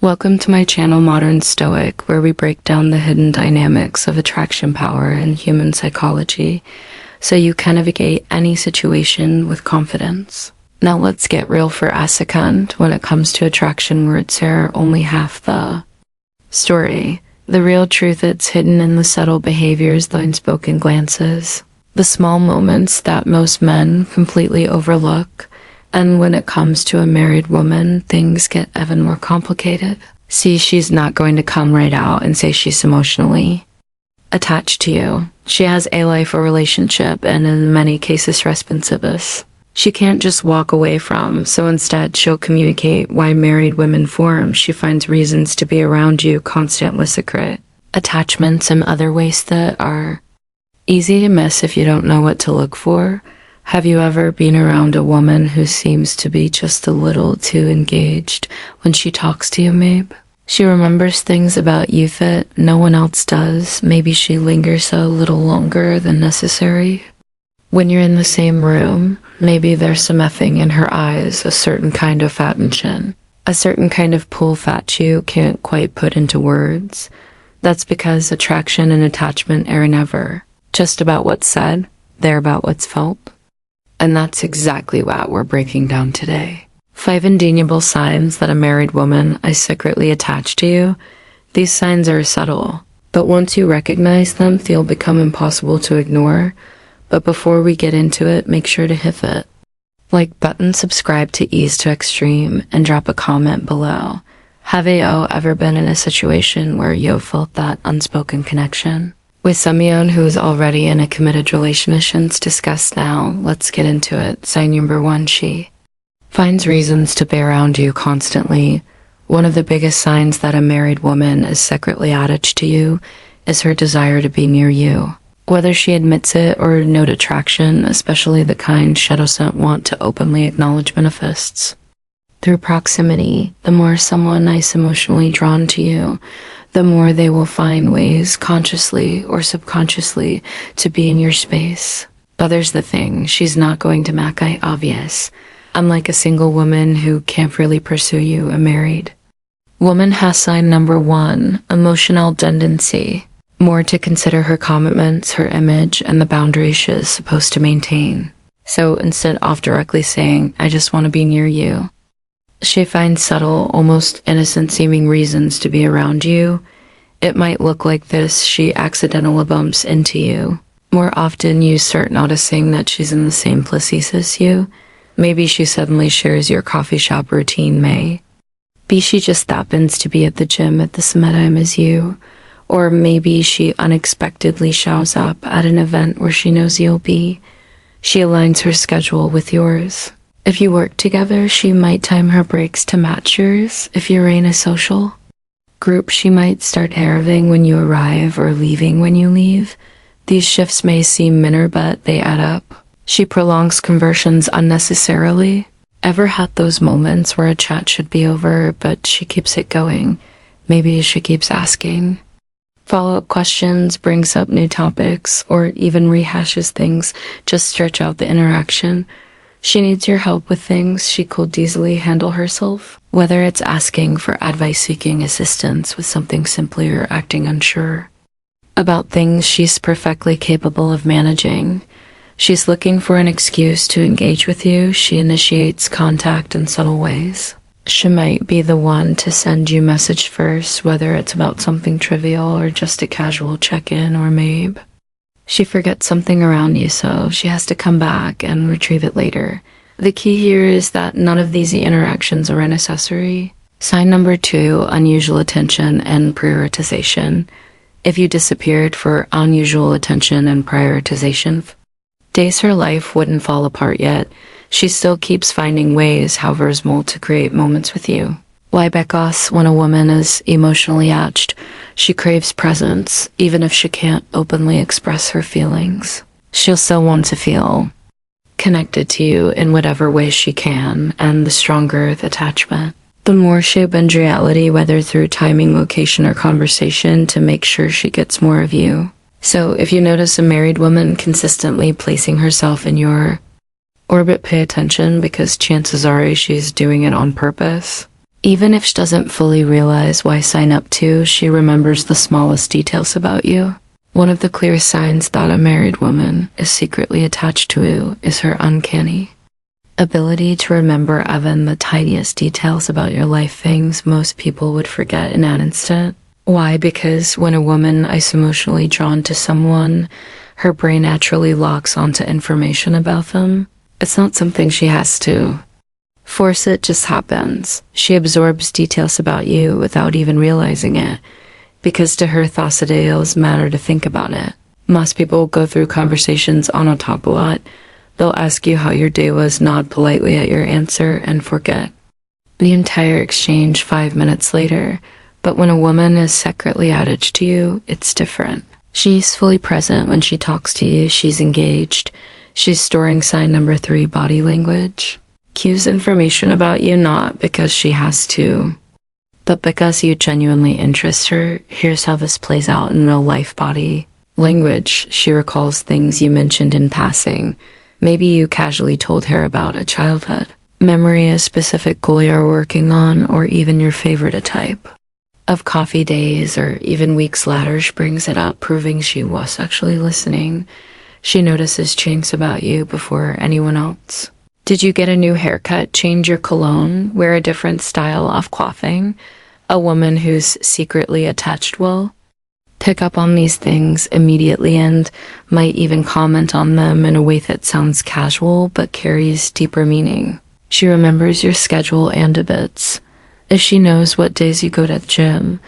Welcome to my channel Modern Stoic, where we break down the hidden dynamics of attraction power and human psychology so you can navigate any situation with confidence. Now let's get real for a second. When it comes to attraction, words are only half the story. The real truth is hidden in the subtle behaviors, the unspoken glances, the small moments that most men completely overlook. And when it comes to a married woman, things get even more complicated. See, she's not going to come right out and say she's emotionally attached to you. She has a life or relationship, and in many cases responsiveness she can't just walk away from. So instead, she'll communicate why married women form. She finds reasons to be around you, constant with secret attachments and other ways that are easy to miss if you don't know what to look for. Have you ever been around a woman who seems to be just a little too engaged when she talks to you, maybe? She remembers things about you that no one else does. Maybe she lingers a little longer than necessary. When you're in the same room, maybe there's some effing in her eyes, a certain kind of attention, a certain kind of pull that you can't quite put into words. That's because attraction and attachment are never just about what's said, they're about what's felt. And that's exactly what we're breaking down today. 5 undeniable signs that a married woman is secretly attached to you. These signs are subtle, but once you recognize them, they'll become impossible to ignore. But before we get into it, make sure to hit the like button, subscribe to Ease to Extreme, and drop a comment below. Have you ever been in a situation where you felt that unspoken connection with someone who is already in a committed relationship? Discuss now. Let's get into it. Sign number 1, she finds reasons to be around you constantly. One of the biggest signs that a married woman is secretly attached to you is her desire to be near you. Whether she admits it or note attraction, especially the kind she doesn't want to openly acknowledge, manifests through proximity. The more someone is emotionally drawn to you, the more they will find ways, consciously or subconsciously, to be in your space. But there's the thing, she's not going to make it obvious. Unlike a single woman who can't really pursue you, a married woman has sign number 1, emotional tendency. More to consider her commitments, her image, and the boundaries she is supposed to maintain. So instead of directly saying, I just want to be near you, she finds subtle, almost innocent-seeming reasons to be around you. It might look like this: she accidentally bumps into you. More often, you start noticing that she's in the same place as you. Maybe she suddenly shares your coffee shop routine. Maybe she just happens to be at the gym at the same time as you. Or maybe she unexpectedly shows up at an event where she knows you'll be. She aligns her schedule with yours. If you work together, she might time her breaks to match yours. If you're in a social group, she might start arriving when you arrive or leaving when you leave. These shifts may seem minor, but they add up. She prolongs conversations unnecessarily. Ever had those moments where a chat should be over, but she keeps it going? Maybe she keeps asking follow-up questions, brings up new topics, or even rehashes things, just stretch out the interaction. She needs your help with things she could easily handle herself, whether it's asking for advice, seeking assistance with something simply, or acting unsure about things she's perfectly capable of managing. She's looking for an excuse to engage with you. She initiates contact in subtle ways. She might be the one to send you a message first, whether it's about something trivial or just a casual check-in, or maybe she forgets something around you, so she has to come back and retrieve it later. The key here is that none of these interactions are unnecessary. Sign number 2, unusual attention and prioritization. If you disappeared for unusual attention and prioritization, days her life wouldn't fall apart yet. She still keeps finding ways, however small, to create moments with you. Why? Because when a woman is emotionally attached, she craves presence. Even if she can't openly express her feelings, she'll still want to feel connected to you in whatever way she can, and the stronger the attachment, the more she bends reality, whether through timing, location, or conversation, to make sure she gets more of you. So if you notice a married woman consistently placing herself in your orbit, pay attention, because chances are she's doing it on purpose. Even if she doesn't fully realize why sign up to, she remembers the smallest details about you. One of the clearest signs that a married woman is secretly attached to you is her uncanny ability to remember even the tiniest details about your life, things most people would forget in an instant. Why? Because when a woman is emotionally drawn to someone, her brain naturally locks onto information about them. It's not something she has to force, it just happens. She absorbs details about you without even realizing it, because to her thoughts details matter to think about it. Most people go through conversations on autopilot. They'll ask you how your day was, nod politely at your answer, and forget the entire exchange 5 minutes later. But when a woman is secretly attached to you, it's different. She's fully present when she talks to you. She's engaged. She's storing sign number 3, body language. Cues information about you not because she has to, but because you genuinely interest her. Here's how this plays out in real life. Body language. She recalls things you mentioned in passing. Maybe you casually told her about a childhood memory, a specific goal you're working on, or even your favorite type of coffee days, or even weeks later she brings it up, proving she was actually listening. She notices changes about you before anyone else. Did you get a new haircut, change your cologne, wear a different style of clothing? A woman who's secretly attached will pick up on these things immediately and might even comment on them in a way that sounds casual but carries deeper meaning. She remembers your schedule and habits. If she knows what days you go to the gym,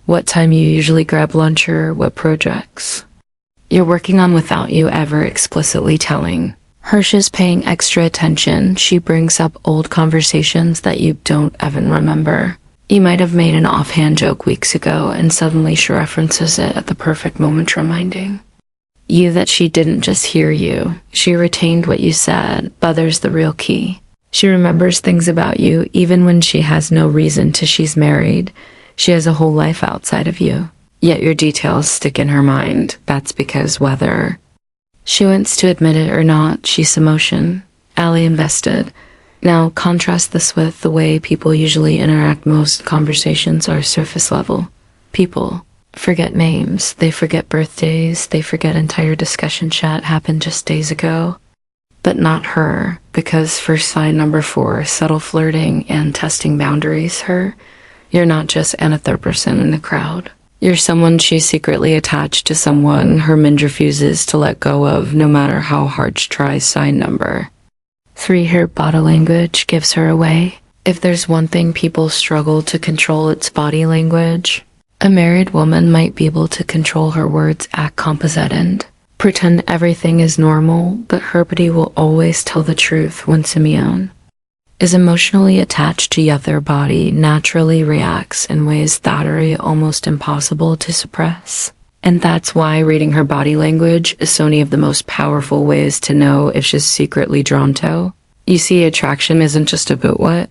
what time you usually grab lunch, or what projects you're working on without you ever explicitly telling. She's paying extra attention. She brings up old conversations that you don't even remember. You might have made an offhand joke weeks ago, and suddenly she references it at the perfect moment, reminding you that she didn't just hear you. She retained what you said, but there's the real key. She remembers things about you even when she has no reason to. She's married. She has a whole life outside of you. Yet your details stick in her mind. That's because whether she wants to admit it or not, she's emotionally invested. Now, contrast this with the way people usually interact. Most conversations are surface level. People forget names, they forget birthdays, they forget entire discussion chat happened just days ago. But not her, because for sign number 4, subtle flirting and testing boundaries. You're not just another person in the crowd. You're someone she's secretly attached to, someone her mind refuses to let go of no matter how hard she tries. Sign number 3, her body language gives her away. If there's one thing people struggle to control, it's body language. A married woman might be able to control her words, act composite, and pretend everything is normal, but her body will always tell the truth. When Simeon is emotionally attached to you, their body naturally reacts in ways that are almost impossible to suppress. And that's why reading her body language is one of the most powerful ways to know if she's secretly drawn to. You see, attraction isn't just about what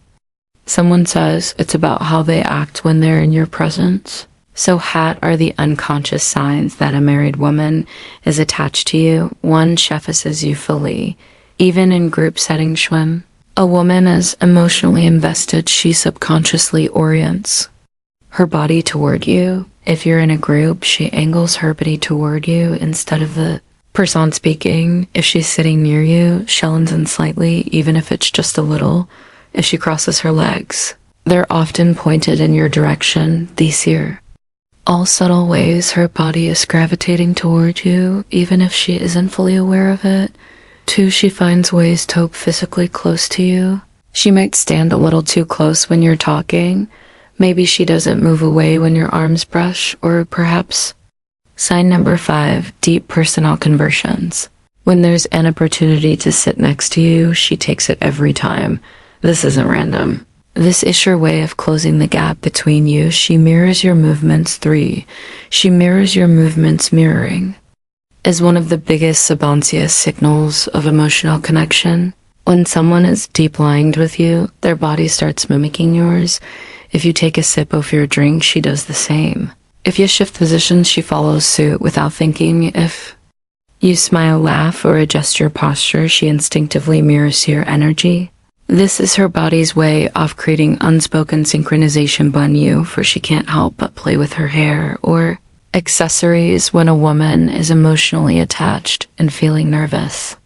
someone says, it's about how they act when they're in your presence. So what are the unconscious signs that a married woman is attached to you? 1, she focuses you fully, even in group settings. When a woman is emotionally invested, she subconsciously orients her body toward you. If you're in a group, she angles her body toward you instead of the person speaking. If she's sitting near you, she leans in slightly, even if it's just a little. If she crosses her legs, they're often pointed in your direction. These here all subtle ways her body is gravitating toward you, even if she isn't fully aware of it. 2, she finds ways to get physically close to you. She might stand a little too close when you're talking. Maybe she doesn't move away when your arms brush, or perhaps. Sign number 5, deep personal conversions. When there's an opportunity to sit next to you, she takes it every time. This isn't random. This is her way of closing the gap between you. She mirrors your movements. 3, she mirrors your movements. Mirroring is one of the biggest subconscious signals of emotional connection. When someone is deep aligned with you, their body starts mimicking yours. If you take a sip of your drink, she does the same. If you shift positions, she follows suit without thinking. If you smile, laugh, or adjust your posture, she instinctively mirrors your energy. This is her body's way of creating unspoken synchronization on you, for she can't help but play with her hair or accessories when a woman is emotionally attached and feeling nervous.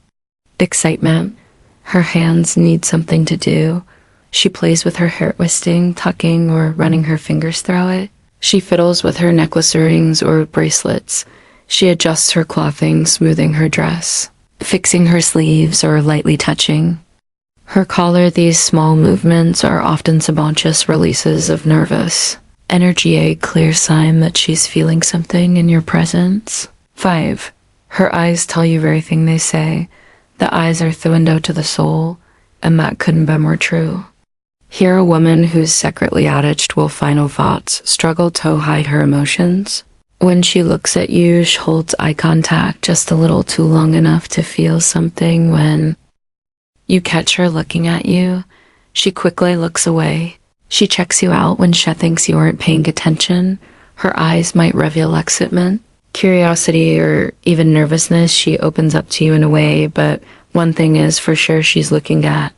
Excitement. Her hands need something to do. She plays with her hair twisting, tucking, or running her fingers through it. She fiddles with her necklace earrings or bracelets. She adjusts her clothing, smoothing her dress, fixing her sleeves, or lightly touching her collar. These small movements are often subconscious releases of nervous energy, a clear sign that she's feeling something in your presence. 5. Her eyes tell you everything they say. The eyes are the window to the soul, and that couldn't be more true. Here, a woman who's secretly attached will final thoughts struggle to hide her emotions. When she looks at you, she holds eye contact just a little too long enough to feel something. When you catch her looking at you, she quickly looks away. She checks you out when she thinks you aren't paying attention. Her eyes might reveal excitement, curiosity, or even nervousness. She opens up to you in a way, but one thing is for sure, she's looking at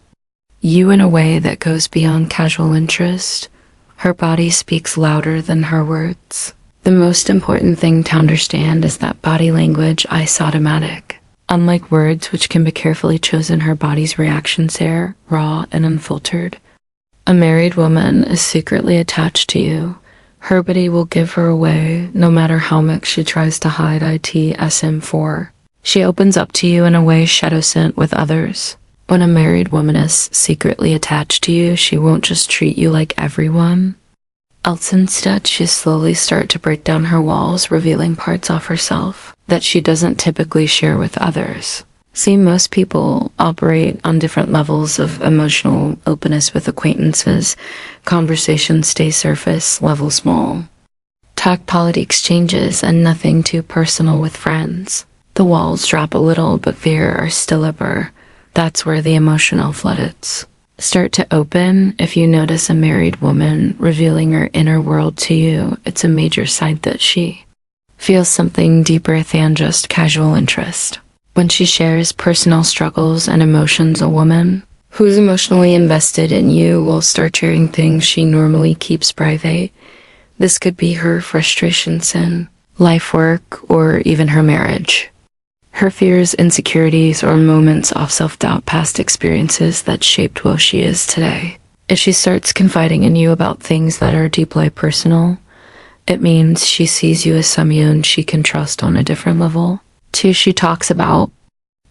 you in a way that goes beyond casual interest. Her body speaks louder than her words. The most important thing to understand is that body language is automatic. Unlike words, which can be carefully chosen, her body's reactions are raw and unfiltered. A married woman is secretly attached to you. Her body will give her away, no matter how much she tries to hide ITSM4. She opens up to you in a way shadow sent with others. When a married woman is secretly attached to you, she won't just treat you like everyone else. Instead, she slowly start to break down her walls, revealing parts of herself that she doesn't typically share with others. See, most people operate on different levels of emotional openness with acquaintances. Conversations stay surface level small. Tactile exchanges and nothing too personal with friends. The walls drop a little, but fear are still upper. That's where the emotional floodgates start to open. If you notice a married woman revealing her inner world to you, it's a major sign that she feels something deeper than just casual interest. When she shares personal struggles and emotions, a woman who's emotionally invested in you will start sharing things she normally keeps private. This could be her frustrations in life, work, or even her marriage. Her fears, insecurities, or moments of self-doubt, past experiences that shaped who she is today. If she starts confiding in you about things that are deeply personal, it means she sees you as someone she can trust on a different level. 2. She talks about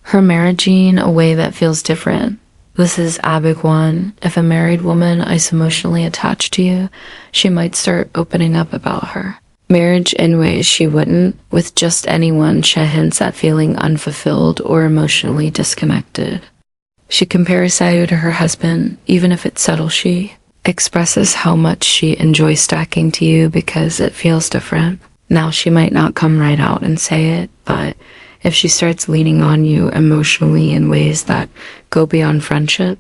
her marriage in a way that feels different. This is a big one. If a married woman is emotionally attached to you, she might start opening up about her marriage in ways she wouldn't with just anyone. She hints at feeling unfulfilled or emotionally disconnected. She compares you to her husband, even if it's subtle. She expresses how much she enjoys stacking to you because it feels different. Now, she might not come right out and say it, but if she starts leaning on you emotionally in ways that go beyond friendship,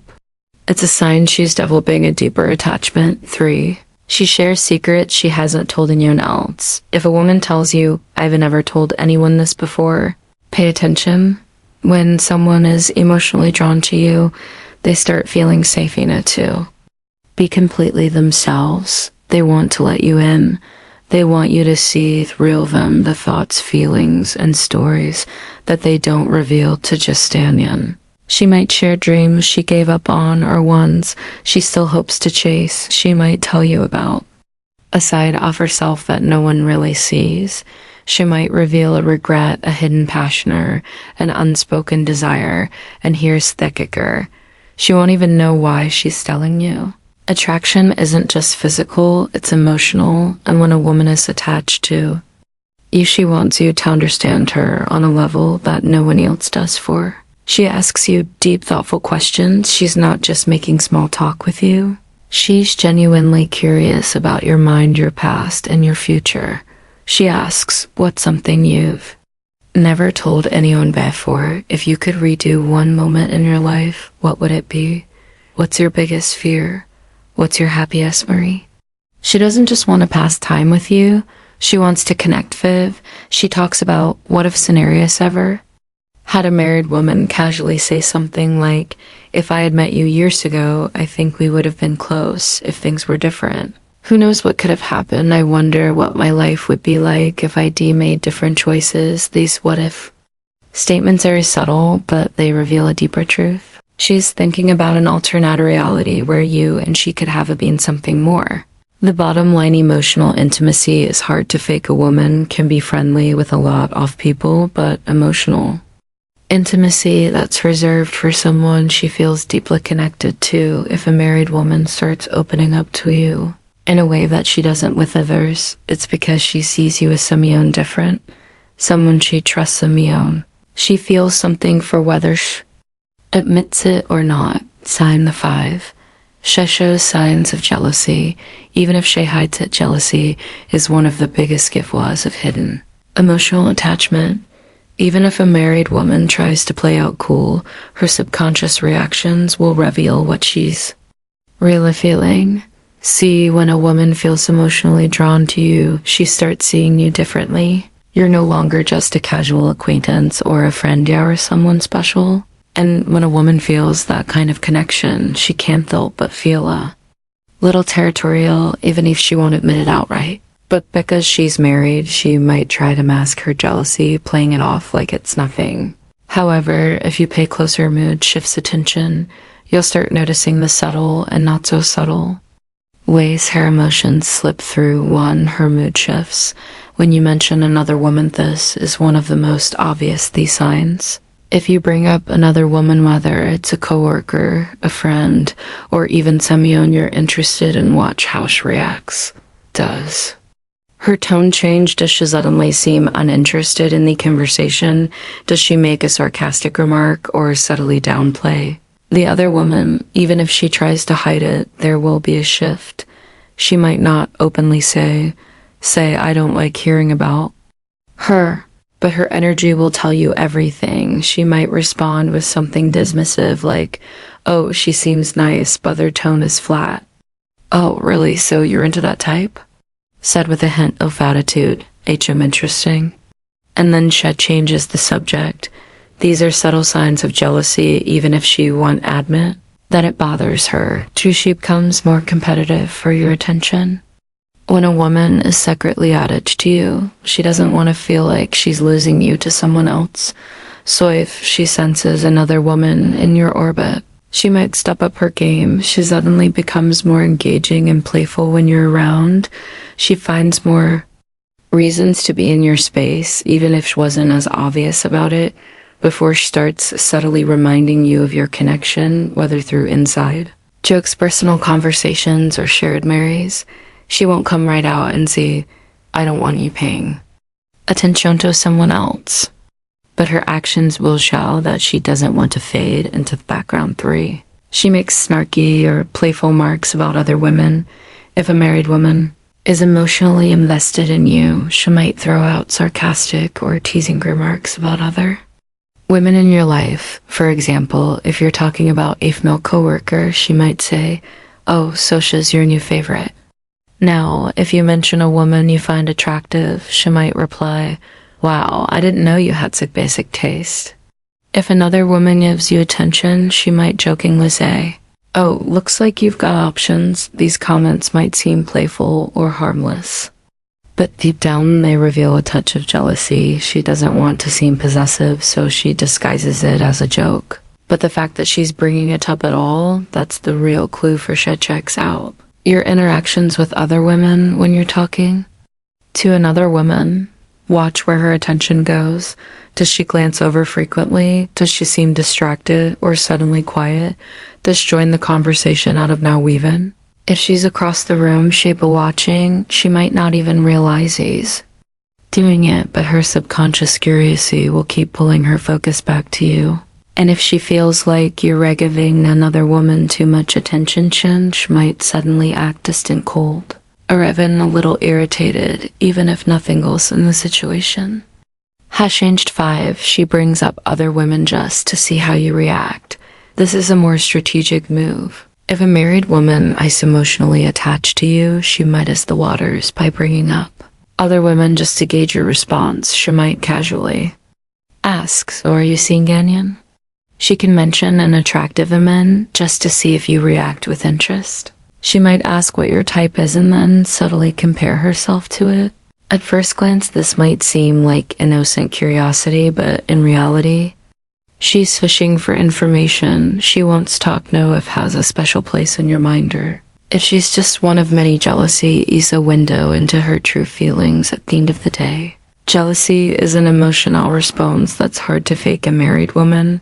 it's a sign she's developing a deeper attachment. 3. She shares secrets she hasn't told anyone else. If a woman tells you, "I've never told anyone this before," pay attention. When someone is emotionally drawn to you, they start feeling safe in it too. Be completely themselves. They want to let you in. They want you to see through them, the thoughts, feelings, and stories that they don't reveal to just stand in. She might share dreams she gave up on or ones she still hopes to chase. She might tell you about a side of herself that no one really sees. She might reveal a regret, a hidden passion, or an unspoken desire, and here's the kicker. She won't even know why she's telling you. Attraction isn't just physical, it's emotional, and when a woman is attached to you, she wants you to understand her on a level that no one else does for. She asks you deep, thoughtful questions. She's not just making small talk with you. She's genuinely curious about your mind, your past, and your future. She asks, what's something you've never told anyone before? If you could redo one moment in your life, what would it be? What's your biggest fear? What's your happiest memory? She doesn't just want to pass time with you. She wants to connect with. She talks about what if scenarios ever. Had a married woman casually say something like, If I had met you years ago, I think we would have been close if things were different. Who knows what could have happened? I wonder what my life would be like if I made different choices. These what if statements are subtle, but they reveal a deeper truth. She's thinking about an alternate reality where you and she could have been something more. The bottom line, emotional intimacy is hard to fake. A woman can be friendly with a lot of people, but emotional intimacy, that's reserved for someone she feels deeply connected to. If a married woman starts opening up to you in a way that she doesn't with others, it's because she sees you as someone different, someone she trusts. Someone she feels something for, whether she admits it or not. Sign the 5. She shows signs of jealousy, even if she hides it. Jealousy is one of the biggest giveaways of hidden emotional attachment. Even if a married woman tries to play out cool, her subconscious reactions will reveal what she's really feeling. See, when a woman feels emotionally drawn to you, she starts seeing you differently. You're no longer just a casual acquaintance or a friend, you're someone special. And when a woman feels that kind of connection, she can't help but feel a little territorial, even if she won't admit it outright. But because she's married, she might try to mask her jealousy, playing it off like it's nothing. However, if you pay closer, mood shifts attention. You'll start noticing the subtle and not so subtle ways her emotions slip through. 1. Her mood shifts. When you mention another woman, this is one of the most obvious these signs. If you bring up another woman, whether it's a coworker, a friend, or even someone you're interested in, watch how she reacts. Does her tone change? Does she suddenly seem uninterested in the conversation? Does she make a sarcastic remark or subtly downplay the other woman? Even if she tries to hide it, there will be a shift. She might not openly say, I don't like hearing about her, but her energy will tell you everything. She might respond with something dismissive like, oh, she seems nice, but their tone is flat. Oh, really? So you're into that type? Said with a hint of attitude. Interesting. And then she changes the subject. These are subtle signs of jealousy, even if she won't admit that it bothers her. She becomes more competitive for your attention. When a woman is secretly attached to you, she doesn't want to feel like she's losing you to someone else. So if she senses another woman in your orbit, she might step up her game. She suddenly becomes more engaging and playful when you're around. She finds more reasons to be in your space, even if she wasn't as obvious about it, before she starts subtly reminding you of your connection, whether through inside jokes, personal conversations, or shared memories. She won't come right out and say, I don't want you paying attention to someone else. But her actions will show that she doesn't want to fade into the background. 3. She makes snarky or playful remarks about other women. If a married woman is emotionally invested in you, she might throw out sarcastic or teasing remarks about other women in your life. For example, if you're talking about a female coworker, she might say, oh, so she's your new favorite. Now, if you mention a woman you find attractive, she might reply, wow, I didn't know you had such basic taste. If another woman gives you attention, she might jokingly say, oh, looks like you've got options. These comments might seem playful or harmless, but deep down they reveal a touch of jealousy. She doesn't want to seem possessive, so she disguises it as a joke. But the fact that she's bringing it up at all, that's the real clue for she checks out your interactions with other women when you're talking to another woman. Watch where her attention goes. Does she glance over frequently? Does she seem distracted or suddenly quiet? Does she join the conversation out of now even? If she's across the room, she'll be watching. She might not even realize he's doing it, but her subconscious curiosity will keep pulling her focus back to you. And if she feels like you're giving another woman too much attention, she might suddenly act distant, cold, or even a little irritated, even if nothing else in the situation has changed. 5. She brings up other women just to see how you react. This is a more strategic move. If a married woman is emotionally attached to you, she might test the waters by bringing up other women just to gauge your response. She might casually ask, so are you seeing Ganyan? She can mention an attractive man just to see if you react with interest. She might ask what your type is and then subtly compare herself to it. At first glance, this might seem like innocent curiosity, but in reality, she's fishing for information. She wants to know if has a special place in your mind, or if she's just one of many. Jealousy is a window into her true feelings at the end of the day. Jealousy is an emotional response that's hard to fake. A married woman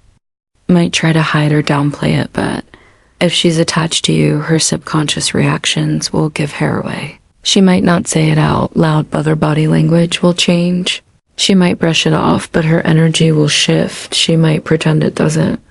might try to hide or downplay it, but if she's attached to you, her subconscious reactions will give her away. She might not say it out loud, but her body language will change. She might brush it off, but her energy will shift. She might pretend it doesn't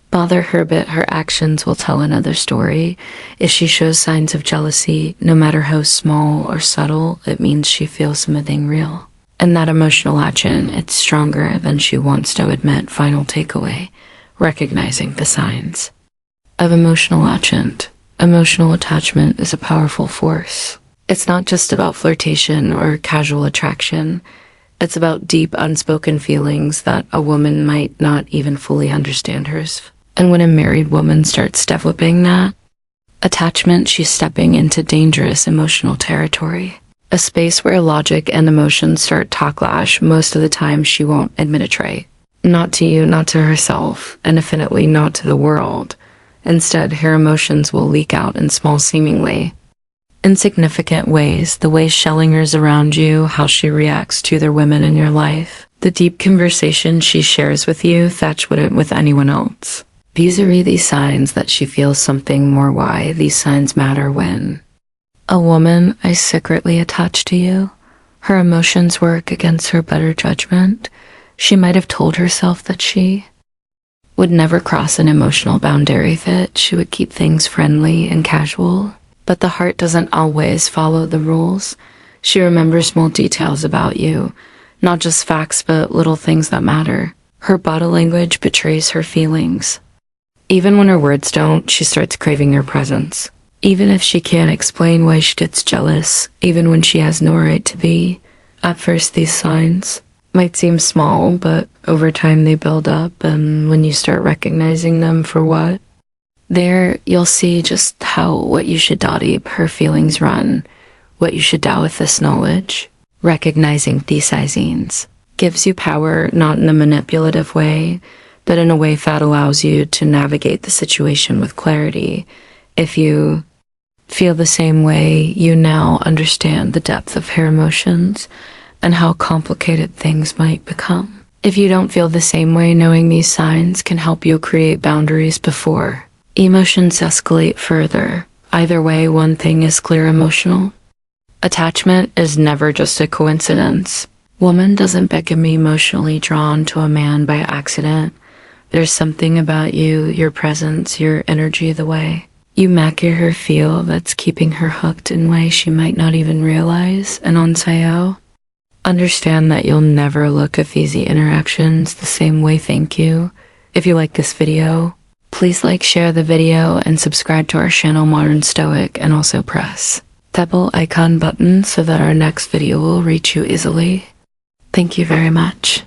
bother her, but her actions will tell another story. If she shows signs of jealousy, no matter how small or subtle, it means she feels something real. And that emotional action, it's stronger than she wants to admit. Final takeaway: recognizing the signs of emotional attachment. Emotional attachment is a powerful force. It's not just about flirtation or casual attraction. It's about deep, unspoken feelings that a woman might not even fully understand hers. And when a married woman starts developing that attachment, she's stepping into dangerous emotional territory. A space where logic and emotions start to clash. Most of the time, she won't admit it right. Not to you, not to herself, and definitely not to the world. Instead, her emotions will leak out in small, seemingly insignificant ways. The way she lingers around you, how she reacts to other women in your life, the deep conversation she shares with you that wouldn't with anyone else. These are the signs that she feels something more. Why these signs matter: when a woman is secretly attached to you, her emotions work against her better judgment. She might have told herself that she would never cross an emotional boundary, that she would keep things friendly and casual. But the heart doesn't always follow the rules. She remembers small details about you, not just facts, but little things that matter. Her body language betrays her feelings. Even when her words don't, she starts craving your presence. Even if she can't explain why she gets jealous, even when she has no right to be. At first, these signs might seem small, but over time they build up, and when you start recognizing them for what there, you'll see just what you should deep her feelings run, what you should do with this knowledge. Recognizing these signs gives you power, not in a manipulative way, but in a way that allows you to navigate the situation with clarity. If you feel the same way, you now understand the depth of her emotions and how complicated things might become. If you don't feel the same way, knowing these signs can help you create boundaries before emotions escalate further. Either way, one thing is clear: emotional attachment is never just a coincidence. Woman doesn't become emotionally drawn to a man by accident. There's something about you, your presence, your energy, the way you make her feel that's keeping her hooked in ways she might not even realize. And on Sayo, understand that you'll never look at these interactions the same way. Thank you. If you like this video, please like, share the video, and subscribe to our channel Modern Stoic, and also press that bell icon button so that our next video will reach you easily. Thank you very much.